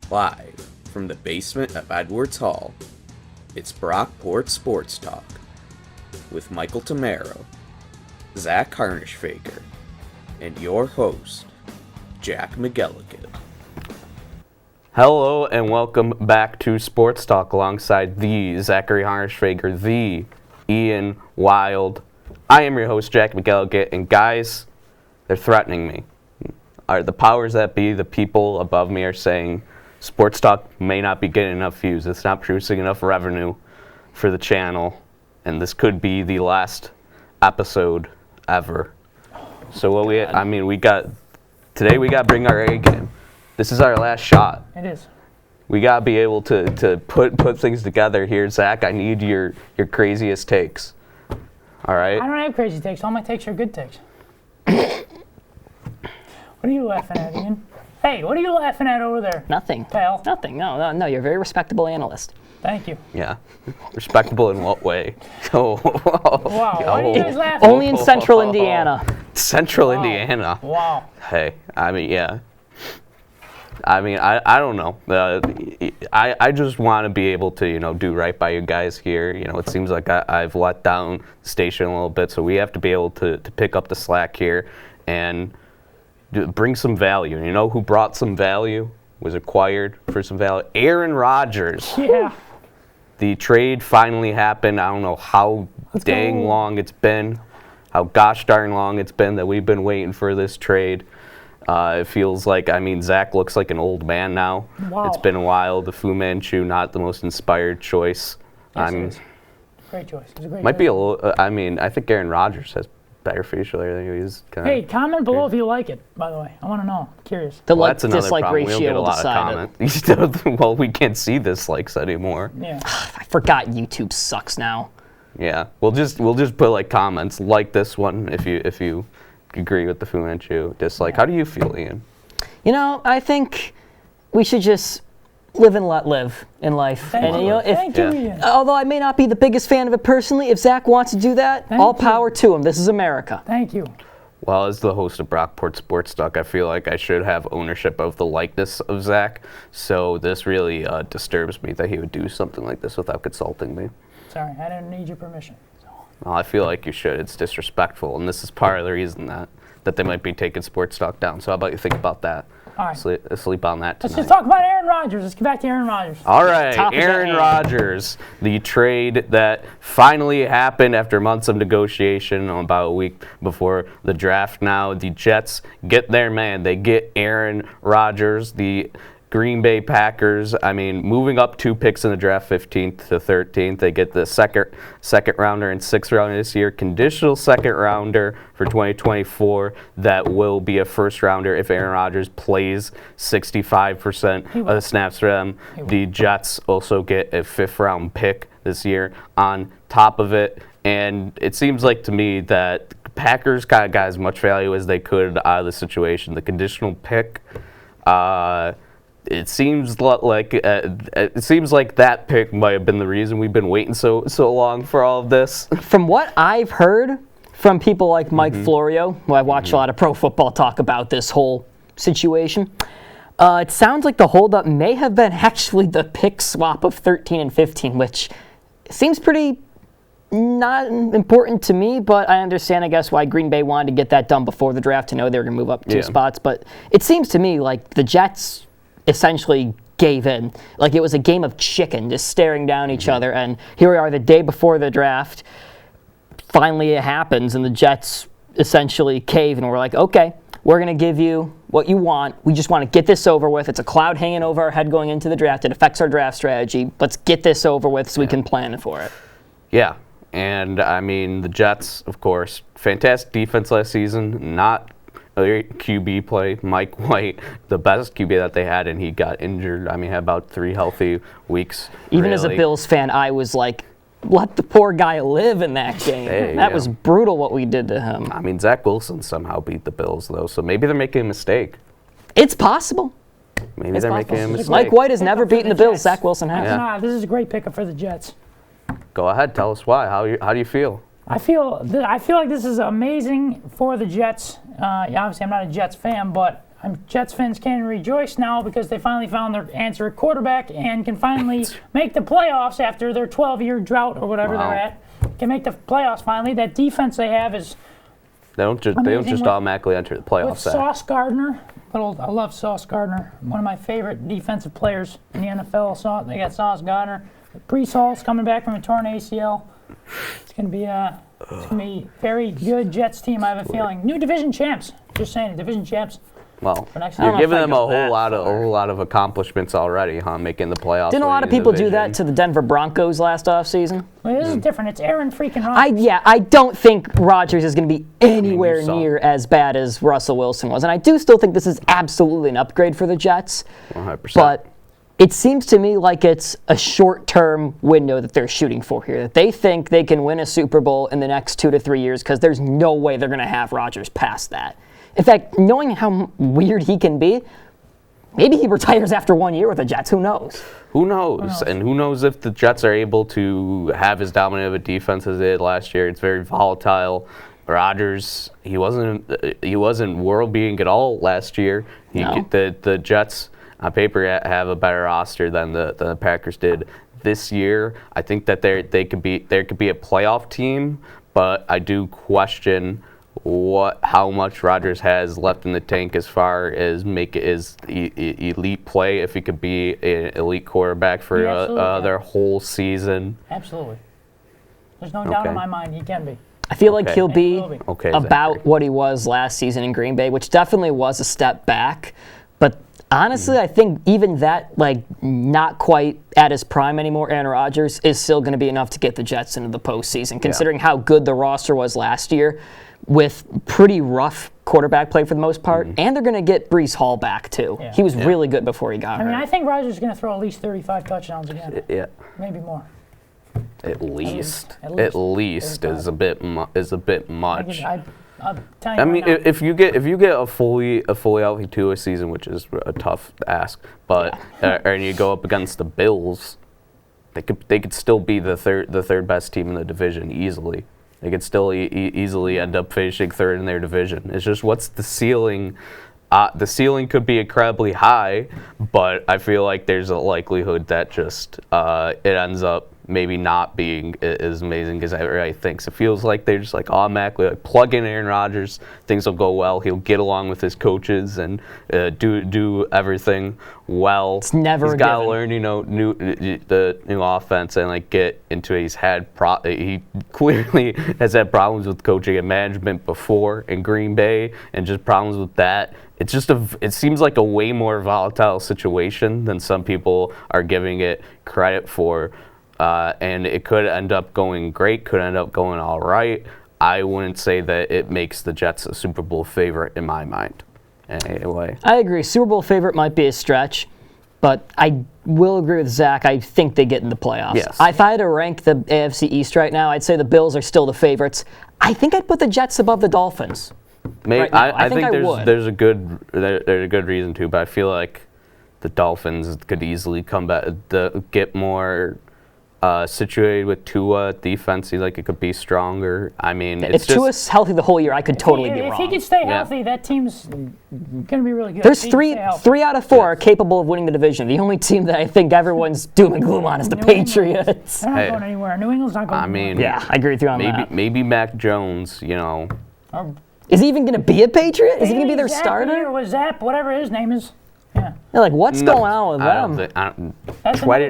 Live from the basement of Edwards Hall, it's Brockport Sports Talk with Michael Tamaro, Zach Harnischfaker, and your host, Jack McGilligan. Hello and welcome back to Sports Talk alongside the Zachary Harnischfaker, the Ian Wild. I am your host, Jack McGilligan, and guys, they're threatening me. The powers that be, the people above me are saying Sports Talk may not be getting enough views. It's not producing enough revenue for the channel, and this could be the last episode ever. So what we got today. We got to bring our A game. This is our last shot. It is. We got to be able to put things together here. Zach, I need your craziest takes. All right? I don't have crazy takes. All my takes are good takes. What are you laughing at, Ian? Hey, what are you laughing at over there? Nothing. Pal. Nothing. No. You're a very respectable analyst. Thank you. Yeah. Respectable in what way? Wow. Why are you guys laughing? Only in central Indiana. Central Indiana. Wow. Hey, I don't know. I just want to be able to, do right by you guys here. It seems like I've let down the station a little bit, so we have to be able to pick up the slack here and bring some value. And you know who brought some value? Was acquired for some value? Aaron Rodgers. Yeah. The trade finally happened. I don't know how long it's been, how gosh darn long it's been that we've been waiting for this trade. It feels like, Zach looks like an old man now. Wow. It's been a while. The Fu Manchu, not the most inspired choice. Yes, it is. Great choice. It was a great Might choice. be a little, I think Aaron Rodgers has better facial hair than he's kind of. Hey, comment below if you like it, by the way. I want to know. I'm curious. The Well, that's another dislike problem. We don't get ratio a will lot decide of comments. Well, we can't see dislikes anymore. Yeah. I forgot YouTube sucks now. Yeah, we'll just put like comments like this one if you agree with the Fu Manchu dislike. Yeah. How do you feel, Ian? I think we should just live and let live in life. Thank you. Thank you, Ian. Although I may not be the biggest fan of it personally, if Zach wants to do that, Thank all you. power to him. This is America. Thank you. Well, as the host of Brockport Sports Talk, I feel like I should have ownership of the likeness of Zach. So this really disturbs me that he would do something like this without consulting me. Sorry, I didn't need your permission. So. Well, I feel like you should. It's disrespectful, and this is part of the reason that they might be taking Sports Talk down. So how about you think about that? All right. Sleep on that tonight. Let's just talk about Aaron Rodgers. Let's get back to Aaron Rodgers. All right, Top of the Aaron hand. Rodgers, the trade that finally happened after months of negotiation about a week before the draft. Now the Jets get their man. They get Aaron Rodgers, the Green Bay Packers. Moving up 2 picks in the draft, 15th to 13th. They get the second rounder and 6th rounder this year. Conditional second rounder for 2024 that will be a first rounder if Aaron Rodgers plays 65% of the snaps for them. The Jets also get a 5th round pick this year on top of it. And it seems like to me that the Packers got as much value as they could out of the situation. The conditional pick, it seems like that pick might have been the reason we've been waiting so long for all of this. From what I've heard from people like Mike Florio, who I watch a lot of Pro Football talk about this whole situation, it sounds like the holdup may have been actually the pick swap of 13 and 15, which seems pretty not important to me, but I understand, I guess, why Green Bay wanted to get that done before the draft to know they were going to move up 2 spots. But it seems to me like the Jets essentially gave in. Like it was a game of chicken, just staring down each other. And here we are the day before the draft. Finally it happens, and the Jets essentially cave, and we're like, okay, we're going to give you what you want. We just want to get this over with. It's a cloud hanging over our head going into the draft. It affects our draft strategy. Let's get this over with so we can plan for it. Yeah, and the Jets, of course, fantastic defense last season, not a QB play. Mike White, the best QB that they had, and he got injured. Had about 3 healthy weeks. Even as a Bills fan, I was like, let the poor guy live in that game. That was brutal what we did to him. Zach Wilson somehow beat the Bills, though, so maybe they're making a mistake. It's possible. Maybe they're making a mistake. Mike White has never beaten the Bills. Jets. Zach Wilson has. Nah, this is a great pickup for the Jets. Go ahead, tell us why. How do you feel? I feel like this is amazing for the Jets. Obviously, I'm not a Jets fan, but Jets fans can rejoice now because they finally found their answer at quarterback and can finally make the playoffs after their 12-year drought or whatever they're at. Can make the playoffs finally. That defense they have is They don't just automatically enter the playoffs. with Sauce Gardner. I love Sauce Gardner, one of my favorite defensive players in the NFL. They got Sauce Gardner. Breece Hall's coming back from a torn ACL. It's gonna be a very good Jets team. I have a feeling. New division champs. Just saying, division champs. Well, For next you're year. giving them a whole lot of accomplishments already, huh? Making the playoffs. Didn't a lot of people do that to the Denver Broncos last offseason? Well, this is different. It's Aaron freaking Rodgers. I don't think Rodgers is going to be anywhere saw. near as bad as Russell Wilson was. And I do still think this is absolutely an upgrade for the Jets. 100%. But it seems to me like it's a short-term window that they're shooting for here, that they think they can win a Super Bowl in the next 2 to 3 years because there's no way they're going to have Rodgers past that. In fact, knowing how weird he can be, maybe he retires after 1 year with the Jets. Who knows? Who knows? And who knows if the Jets are able to have as dominant of a defense as they did last year. It's very volatile. Rodgers, he wasn't world beating at all last year. The Jets on paper have a better roster than the Packers did this year. I think that there could be a playoff team, but I do question how much Rodgers has left in the tank as far as make it his elite play, if he could be an elite quarterback for their whole season. Absolutely. There's no doubt in my mind he can be. I feel like he'll be Zachary. about what he was last season in Green Bay, which definitely was a step back. But honestly, I think even that, not quite at his prime anymore, Aaron Rodgers is still going to be enough to get the Jets into the postseason, considering how good the roster was last year with pretty rough quarterback play for the most part. And they're going to get Breece Hall back, too. Yeah. He was really good before he got hurt. I think Rodgers is going to throw at least 35 touchdowns again. Yeah. Maybe more. At least is a bit much. I'll tell you right now. if you get a fully healthy Tua season, which is a tough ask, but and you go up against the Bills, they could still be the third best team in the division easily. They could still easily end up finishing third in their division. It's just, what's the ceiling? The ceiling could be incredibly high, but I feel like there's a likelihood that just it ends up maybe not being as amazing as everybody thinks. It feels like they're just automatically plug in Aaron Rodgers, things will go well. He'll get along with his coaches and do everything well. It's never. He's got to learn, the new offense and get into it. He clearly has had problems with coaching and management before in Green Bay, and just problems with that. It's just it seems like a way more volatile situation than some people are giving it credit for. And it could end up going great, could end up going all right. I wouldn't say that it makes the Jets a Super Bowl favorite in my mind. Anyway. I agree. Super Bowl favorite might be a stretch, but I will agree with Zach. I think they get in the playoffs. Yes. If I had to rank the AFC East right now, I'd say the Bills are still the favorites. I think I'd put the Jets above the Dolphins. Maybe, right I think there's a good reason to, but I feel like the Dolphins could easily come back, get more situated with Tua. Defense, it could be stronger. If Tua's healthy the whole year, I could totally be wrong. If he could stay healthy, that team's going to be really good. There's three out of four are capable of winning the division. The only team that I think everyone's doom and gloom on is the Patriots. They're not going anywhere. New England's not going anywhere. Yeah, I agree with you on that. Maybe Mac Jones, Is he even going to be a Patriot? Is he going to be their starter? Or Zap, whatever his name is. Yeah. What's going on with them?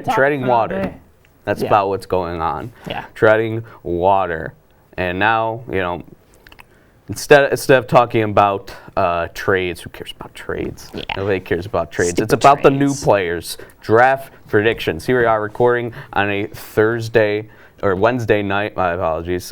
Treading water. That's about what's going on. Yeah. Treading water. And now, instead of talking about trades, who cares about trades? Yeah. Nobody cares about trades. Stupid It's about the trades. new players. Draft predictions. Here we are recording on a Wednesday night. My apologies.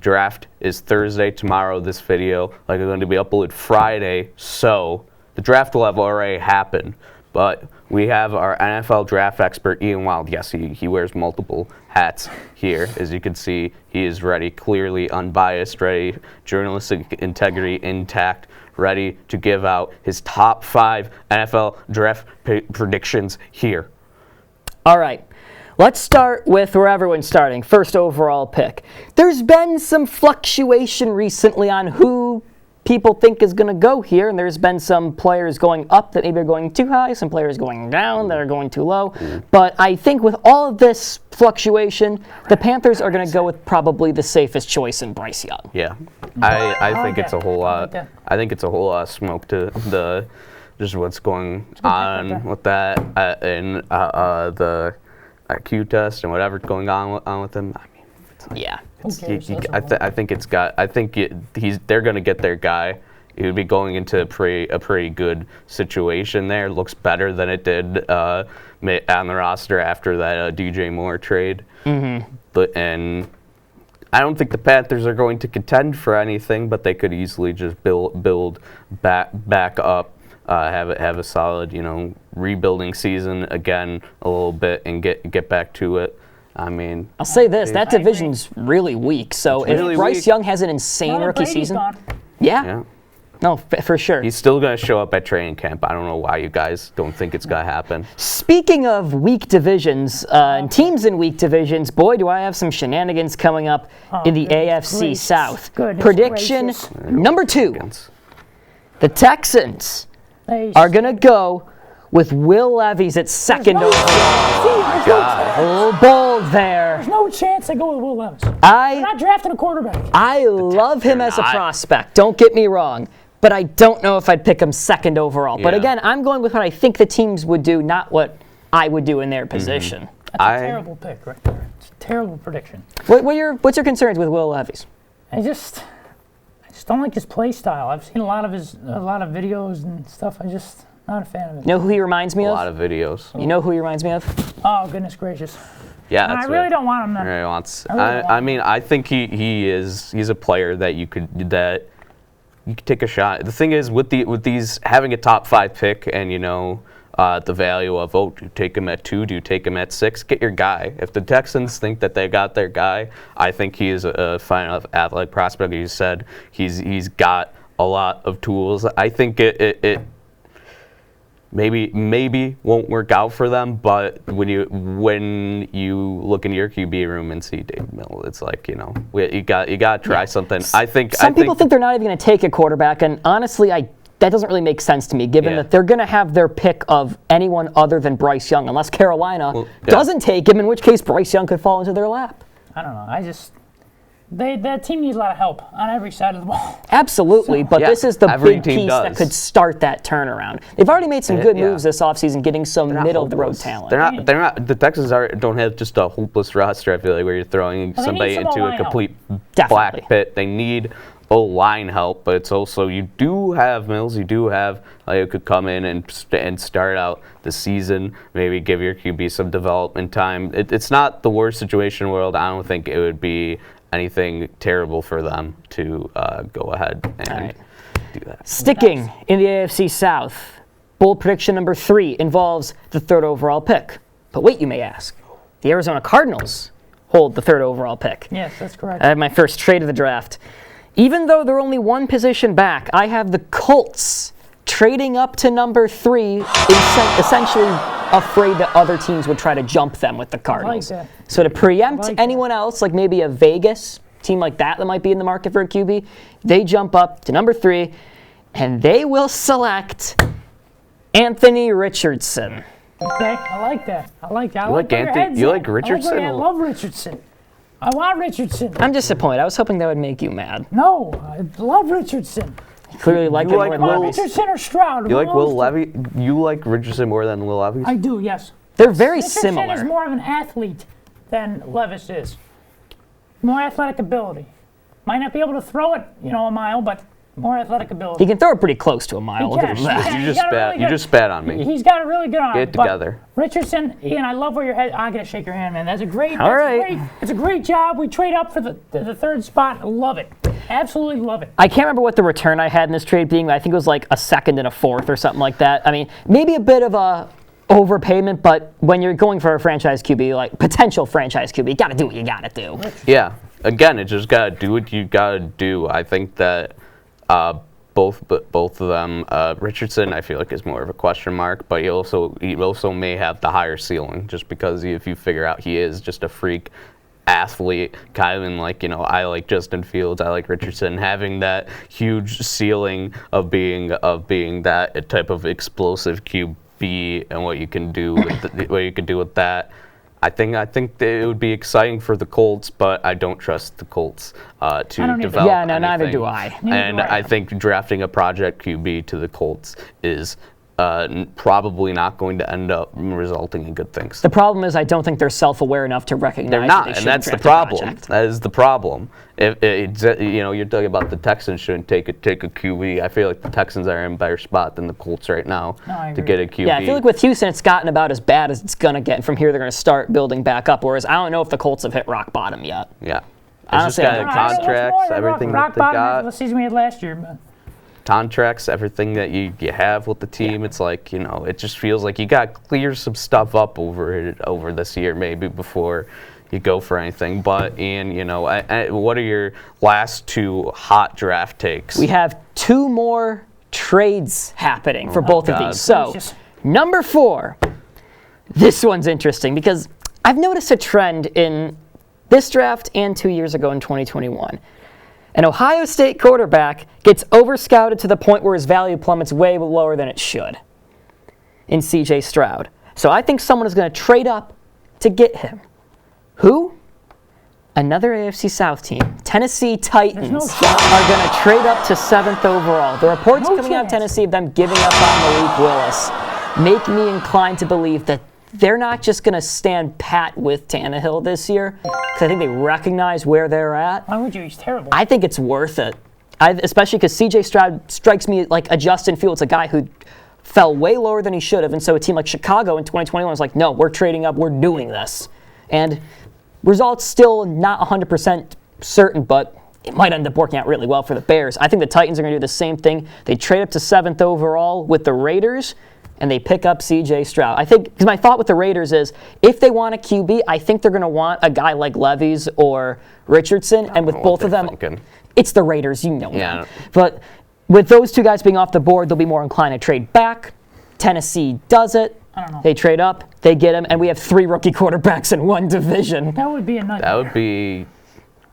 Draft is Thursday. Tomorrow, this video is going to be uploaded Friday. So the draft will have already happened. But we have our NFL draft expert, Ian Wild. Yes, he wears multiple hats here. As you can see, he is ready, clearly unbiased, ready, journalistic integrity intact, ready to give out his top 5 NFL draft predictions here. All right. Let's start with where everyone's starting. First overall pick. There's been some fluctuation recently on who people think is going to go here, and there's been some players going up that maybe are going too high, some players going down that are going too low. But I think with all of this fluctuation, the Panthers are going to go with probably the safest choice in Bryce Young. Yeah, I think like it's a that. whole I lot. like that. I think it's a whole lot of smoke to the just what's going on with that and the IQ test and whatever's going on with him. I mean, it's like, Yeah. I think it's got. I think they're going to get their guy. He would be going into a pretty good situation there. Looks better than it did on the roster after that DJ Moore trade. And I don't think the Panthers are going to contend for anything, but they could easily just build back up, have a solid rebuilding season again a little bit and get back to it. I mean, I'll say this, that I agree. division's really weak. So if really Bryce weak. Young has an insane Now that rookie Brady's season, gone, yeah. no, for sure. He's still going to show up at training camp. I don't know why you guys don't think it's going to happen. Speaking of weak divisions and teams in weak divisions, boy, do I have some shenanigans coming up in the goodness AFC gracious. South. Goodness Prediction gracious. number 2: the Texans they are going to go with Will Levis at second overall. A little bold there. There's no chance they go with Will Levis. They're I not drafting a quarterback. love him as a not. prospect. Don't get me wrong. But I don't know if I'd pick him second overall. But Yeah. again, I'm going with what I think the teams would do, not what I would do in their position. That's a terrible pick right there. It's a terrible prediction. What's your concerns with Will Levis? I just don't like his play style. I've seen a lot of videos and stuff. I just not a fan of it. You know who he reminds me A of? lot of videos. You know who he reminds me of? Oh goodness gracious! Yeah, And I that's really what don't want him he then. really wants. I really don't want I mean, I think he's a player that you could take a shot. The thing is with these having a top 5 pick and the value of do you take him at 2, do you take him at 6? Get your guy. If the Texans think that they got their guy, I think he is a fine enough athletic prospect. You said he's got a lot of tools. I think it maybe won't work out for them, but when you look into your QB room and see David Mill, it's like you got to try something. I think Some people think they're not even going to take a quarterback, and honestly, that doesn't really make sense to me, given that they're going to have their pick of anyone other than Bryce Young, unless Carolina doesn't take him, in which case Bryce Young could fall into their lap. I don't know. That team needs a lot of help on every side of the ball. Absolutely, but Yeah, this is the every big team piece that does. could start that turnaround. They've already made some good Yeah. moves this offseason, getting some They're not middle-of-the-road hopeless. talent. They're not. The Texans don't have just a hopeless roster. I feel like where you're throwing they somebody need some into a O-line complete Definitely. black pit. They need O-line help, but it's also you do have Mills. You do have who could come in and start out the season. Maybe give your QB some development time. It's not the worst situation in the world. I don't think it would be anything terrible for them to go ahead and do that. Sticking in the AFC South, bold prediction number 3 involves the 3rd overall pick. But wait, you may ask, the Arizona Cardinals hold the 3rd overall pick. Yes, that's correct. I have my first trade of the draft. Even though they're only one position back, I have the Colts trading up to number 3, essentially afraid that other teams would try to jump them with the Cardinals. that. So to preempt like that. anyone else, like maybe a Vegas team like that might be in the market for a QB, they jump up to number 3, and they will select Anthony Richardson. Okay, I like that. I like that. I You like where your Anthony- head's you at. like Richardson? I love Richardson. I want Richardson. I'm disappointed. I was hoping that would make you mad. No, I love Richardson. You clearly like You him like more I than want Will- Levis. Richardson or Stroud. You like one of Will those two. Levy? You like Richardson more than Will Levis? I do, yes. They're very Richardson similar. is more of an athlete than Levis is. More athletic ability. Might not be able to throw it, a mile, but more athletic ability. He can throw it pretty close to a mile. I'll give him He that. can. You He's just got a spat. really You good- just spat on me. He's got a really good arm. Get it but together. Richardson, Ian, I love where your head. I gotta shake your hand, man. That's a great. All that's right. a great, it's a great job. We trade up for the 3rd spot. I love it. Absolutely love it. I can't remember what the return I had in this trade being. I think it was like a 2nd and a 4th or something like that. I mean, maybe a bit of a overpayment, but when you're going for a franchise QB, like potential franchise QB, you got to do what you got to do. Yeah. Again, it just gotta do what you gotta do. I think that both of them, Richardson, I feel like is more of a question mark, but he also may have the higher ceiling just because if you figure out he is just a freak athlete, kind of in like, I like Justin Fields, I like Richardson, having that huge ceiling of being that type of explosive QB and what you can do with that. I think that it would be exciting for the Colts, but I don't trust the Colts to develop. Yeah, no, neither anything. do I. And I think drafting a project QB to the Colts is probably not going to end up resulting in good things. The problem is I don't think they're self-aware enough to recognize They're not, that they and that's the shouldn't draft a problem. project. That is the problem. You're talking about the Texans shouldn't take a QB. I feel like the Texans are in a better spot than the Colts right now to get a QB. Yeah, I feel like with Houston, it's gotten about as bad as it's going to get. And from here, they're going to start building back up. Whereas I don't know if the Colts have hit rock bottom yet. Yeah. Honestly, It's I just don't got know. contracts, everything that rock they bottom got. after the season we had last year. But Contracts, everything that you have with the team, it's like, it just feels like you got to clear some stuff up over this year maybe before you go for anything. But Ian, what are your last two hot draft takes? We have two more trades happening for both of God. these. So, Gracious. number 4. This one's interesting because I've noticed a trend in this draft and 2 years ago in 2021. An Ohio State quarterback gets overscouted to the point where his value plummets way lower than it should in C.J. Stroud. So I think someone is going to trade up to get him. Who? Another AFC South team. Tennessee Titans no chance. are going to trade up to 7th overall. The reports No coming out of chance. Tennessee of them giving up on Malik Willis make me inclined to believe that they're not just going to stand pat with Tannehill this year, because I think they recognize where they're at. why would you? He's terrible. I think it's worth it, especially because C.J. Stroud strikes me like a Justin Fields, a guy who fell way lower than he should have. And so a team like Chicago in 2021 was like, no, we're trading up, we're doing this. And results still not 100% certain, but it might end up working out really well for the Bears. I think the Titans are going to do the same thing. They trade up to 7th overall with the Raiders, and they pick up C.J. Stroud. I think, because my thought with the Raiders is, if they want a QB, I think they're going to want a guy like Levis or Richardson, and with both of them, it's the Raiders, you know them. But with those two guys being off the board, they'll be more inclined to trade back. Tennessee does it. I don't know. They trade up, they get him, and we have 3 rookie quarterbacks in one division. That would be a nightmare. That would be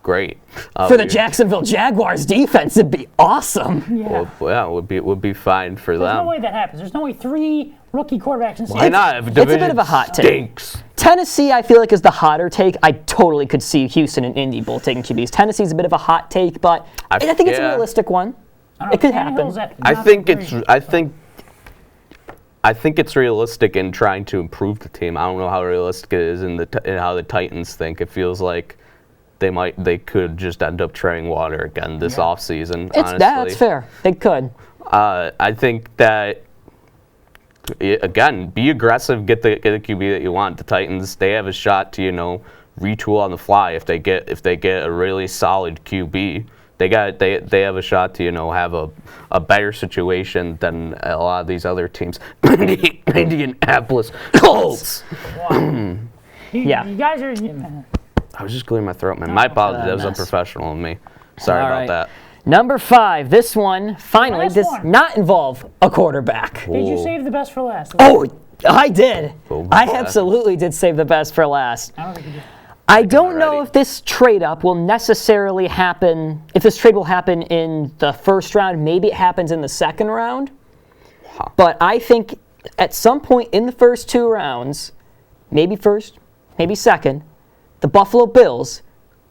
great. For the Jacksonville Jaguars defense, it'd be awesome. Yeah. Well, it would be fine for There's them. no way that happens. There's no way 3 rookie quarterbacks in the Why season. not? If It's a bit division of a hot take. stinks. Tennessee, I feel like, is the hotter take. I totally could see Houston and Indy both taking QBs. Tennessee's a bit of a hot take, but I think it's a realistic one. I don't know, It could Tannehill's happen. not I think it's realistic in trying to improve the team. I don't know how realistic it is in how the Titans think. It feels like they could just end up treading water again this offseason. Honestly, That's fair. They could. I think that again, be aggressive, get the QB that you want. The Titans, they have a shot to retool on the fly if they get a really solid QB. They have a shot to have a better situation than a lot of these other teams. Indianapolis Colts. Wow. Yeah. You guys are. I was just clearing my throat, man. My apologies. That was unprofessional of me. Sorry All about right. that. Number 5. This one finally Last does one. not involve a quarterback. Did you save the best for last? Oh, I did. Oh, I yeah. absolutely did save the best for last. I don't think you did. I don't know already. if this trade up will necessarily happen, if this trade will happen in the first round. Maybe it happens in the second round. But I think at some point in the first 2 rounds, maybe first, maybe second, the Buffalo Bills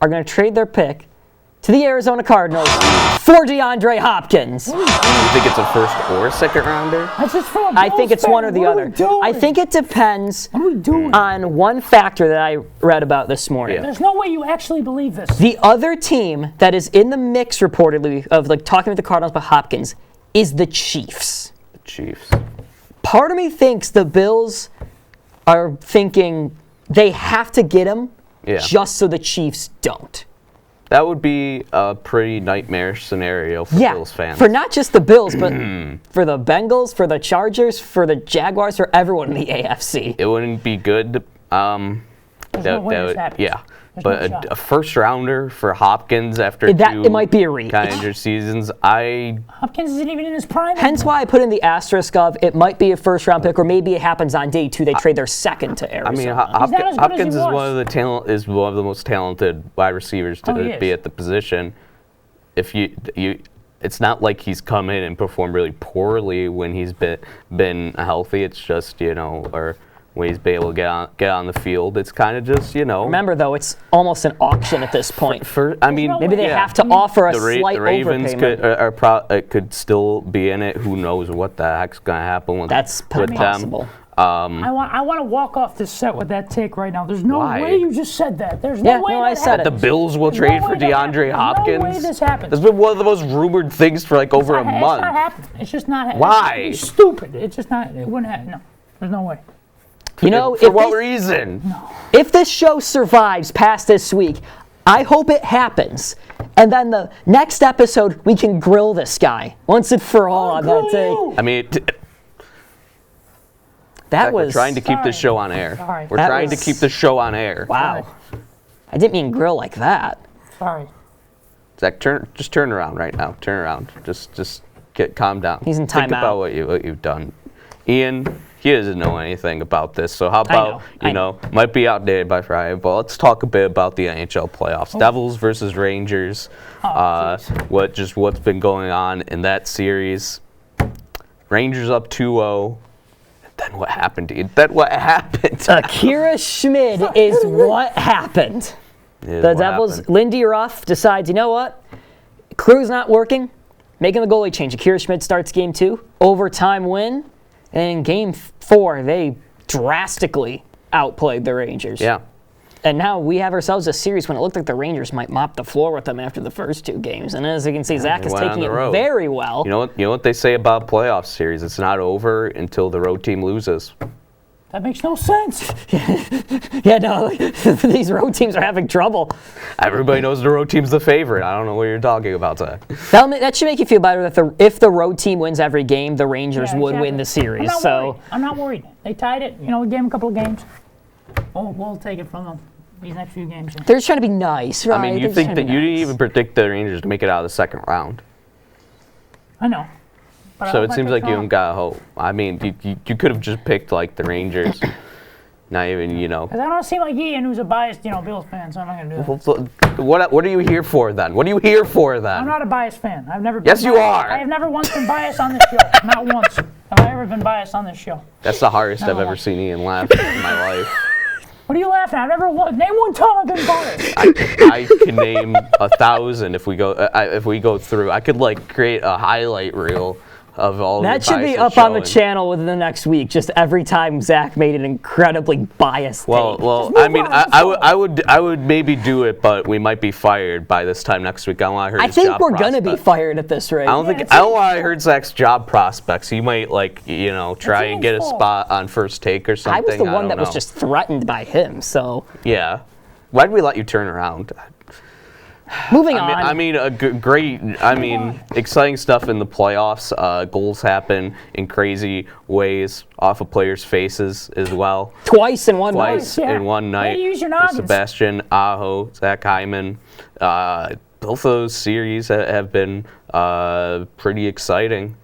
are going to trade their pick to the Arizona Cardinals for DeAndre Hopkins. You think it's a first or a second rounder? That's just for a I think it's one or the other. I think it depends on one factor that I read about this morning. Yeah. There's no way you actually believe this. The other team that is in the mix reportedly of talking with the Cardinals about Hopkins is the Chiefs. The Chiefs. Part of me thinks the Bills are thinking they have to get him just so the Chiefs don't. That would be a pretty nightmarish scenario for Bills fans. For not just the Bills, but for the Bengals, for the Chargers, for the Jaguars, for everyone in the AFC. It wouldn't be good. There's no way this happens. Yeah. But no a shot. first rounder for Hopkins after It might be a reach. kind of injured seasons, Hopkins isn't even in his prime. Hence why I put in the asterisk of it might be a first-round pick, or maybe it happens on day 2. They trade their second to Arizona. I mean, not as good as Hopkins he is was. one of the most talented wide receivers to he be is. at the position. If you, it's not like he's come in and performed really poorly when he's been healthy. It's just or when he's been able to get on the field. It's kind of just Remember, though, it's almost an auction at this point. Maybe they have to offer a slight the Ravens overpayment. could still be in it. Who knows what the heck's going to happen with That's with possible. them. I want to walk off this set with that take right now. There's no Why? way you just said that. There's Yeah, no way no, that I said it. The happens. Bills will There's no trade way for that happens. DeAndre There's Hopkins. No way this happens. That's been one of the most rumored things for like over a It's not month. happening. It's just not happening. Why? It's stupid. It's just not. It wouldn't happen. No, there's no way. For what reason? If this show survives past this week, I hope it happens. And then the next episode, we can grill this guy once and for all on that take. I mean, we're trying to keep this show on air. Sorry. We're That trying to was- keep this show on air. Wow. I didn't mean grill like that. Sorry. Zach, just turn around right now. Turn around. Just calm down. He's in Think timeout. about what you've done. Ian, he doesn't know anything about this. So how about I know. might be outdated by Friday, but let's talk a bit about the NHL playoffs. Devils versus Rangers. What's been going on in that series? Rangers up 2-0. Then what happened, dude? Akira Schmid is what happened. The Devils, Lindy Ruff decides, you know what? Crew's not working. Making the goalie change. Akira Schmid starts game 2. Overtime win. And in game 4, they drastically outplayed the Rangers. Yeah. And now we have ourselves a series when it looked like the Rangers might mop the floor with them after the first 2 games. And as you can see, Zach is went on taking the it road. very well. You know what they say about playoff series? It's not over until the road team loses. That makes no sense. Yeah, no, these road teams are having trouble. Everybody knows the road team's the favorite. I don't know what you're talking about, Zach. That should make you feel better that if the road team wins every game, the Rangers Yeah, would exactly. win the series. I'm not worried. They tied it. We gave them a couple of games. We'll take it from them these next few games. they're just trying to be nice, right? I mean, you They're just think trying that to be you didn't nice. even predict the Rangers to make it out of the second round. I know. But I So hope it my seems pick's like you wrong. don't got hope. I mean, you could have just picked like the Rangers. Not even, Because I don't seem like Ian, who's a biased, Bills fan, so I'm not going to do that. What are you here for then? What are you here for I'm then? not a biased fan. I've never been Yes, you biased. are. I have never once been biased on this show. Not once have I ever been biased on this show. That's the hardest I've No. ever seen Ian laugh in my life. What are you laughing at? Name one time I've been biased. I can name 1,000 if we go through. I could like create a highlight reel of all. That the should be biases up on the showing. channel within the next week. Just every time Zach made an incredibly biased take. Well, I mean, I would maybe do it, but we might be fired by this time next week. I don't want to hurt I his think job we're gonna be prospect. fired at this rate. I don't want to hurt Zach's job prospects. He might try and get a Ian's fault. spot on first take or something. I was the one don't that was know. just threatened by him. So Yeah. Why'd we let you turn around? moving on. Exciting stuff in the playoffs. Goals happen in crazy ways off of players' faces as well. Twice in one night. Twice in one night. Hey, use your noggins. Sebastian Aho, Zach Hyman. Both of those series have been pretty exciting.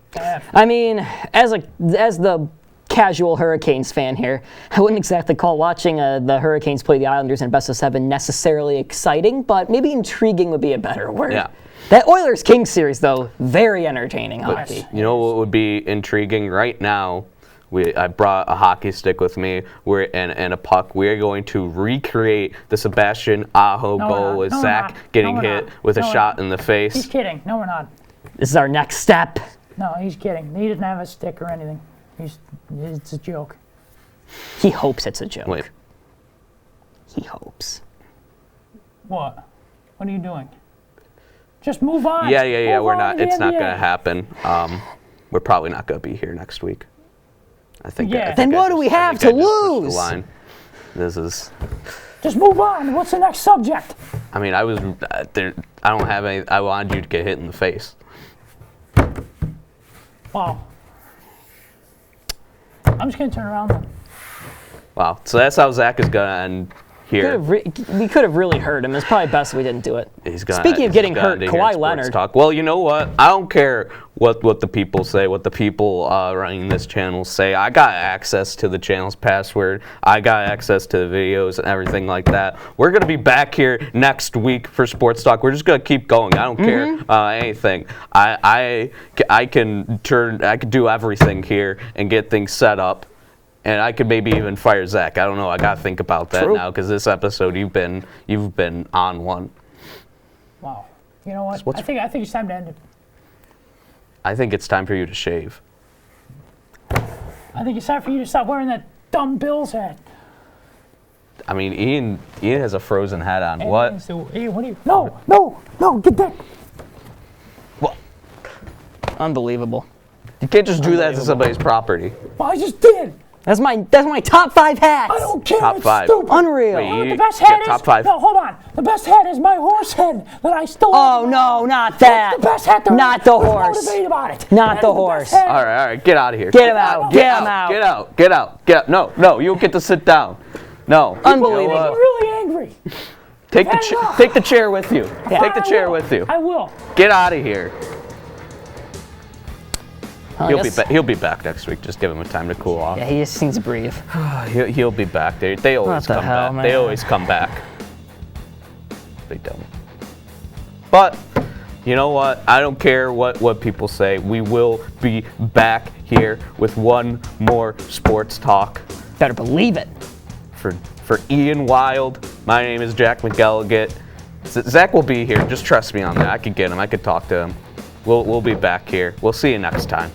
I mean, as the casual Hurricanes fan here, I wouldn't exactly call watching the Hurricanes play the Islanders in best of 7 necessarily exciting, but maybe intriguing would be a better word. Yeah. That Oilers-Kings series, though, very entertaining hockey. You know what would be intriguing right now? I brought a hockey stick with me and a puck. We are going to recreate the Sebastian Aho No, we're goal not. with No, we're Zach not. getting No, we're hit not. with a No, we're shot not. in the He's face. kidding. No, we're not. This is our next step. No, he's kidding. He doesn't have a stick or anything. It's a joke. He hopes it's a joke. Wait. He hopes. What? What are you doing? Just move on. Yeah. Move We're on not. to the It's not NBA. going to happen. We're probably not going to be here next week. I think. Yeah. I think Then I what do just- we I have think to I just pushed the lose? line. This is. Just move on. What's the next subject? I mean, I was there. I don't have any. I wanted you to get hit in the face. Wow. I'm just gonna turn around then. Wow. So that's how Zach is going to end here. We could have really hurt him. It's probably best we didn't do it. Speaking of getting hurt, to hear Kawhi sports Leonard. talk. Well, you know what? I don't care what the people say, what the people running this channel say. I got access to the channel's password. I got access to the videos and everything like that. We're going to be back here next week for Sports Talk. We're just going to keep going. I don't care anything. I can do everything here and get things set up. And I could maybe even fire Zach. I don't know. I gotta think about that now because this episode you've been on one. Wow. You know what? I think it's time to end it. I think it's time for you to shave. I think it's time for you to stop wearing that dumb Bills hat. I mean, Ian has a Frozen hat on. And What? So, hey, what are you? No, get that. What? Unbelievable. You can't just do that to somebody's property. Well, I just did. That's my top 5 hats. I don't care. Top it's 5. Stupid. Unreal. Wait, You know what you- the best yeah, hat is? top 5. No, hold on. The best hat is my horse head that I still have. Oh no, not that. That's the best hat there is. Not the There's no horse. debate about it. Not That the is horse. best hat. All right, get out of here. Get him out. Get him out. Get out. No, you don't get to sit down. No. Unbelievable. You know I'm what? really angry. Take I've had enough. the chair with you. Take the I chair will. with you. I will. Get out of here. I He'll be guess- back. He'll be back next week. Just give him a time to cool off. Yeah, he just needs to breathe. He'll be back. They always the come hell, back. man? They always come back. They don't. But you know what? I don't care what people say. We will be back here with one more sports talk. Better believe it. For Ian Wild, my name is Jack McElligott. Zach will be here. Just trust me on that. I could get him. I could talk to him. We'll be back here. We'll see you next time.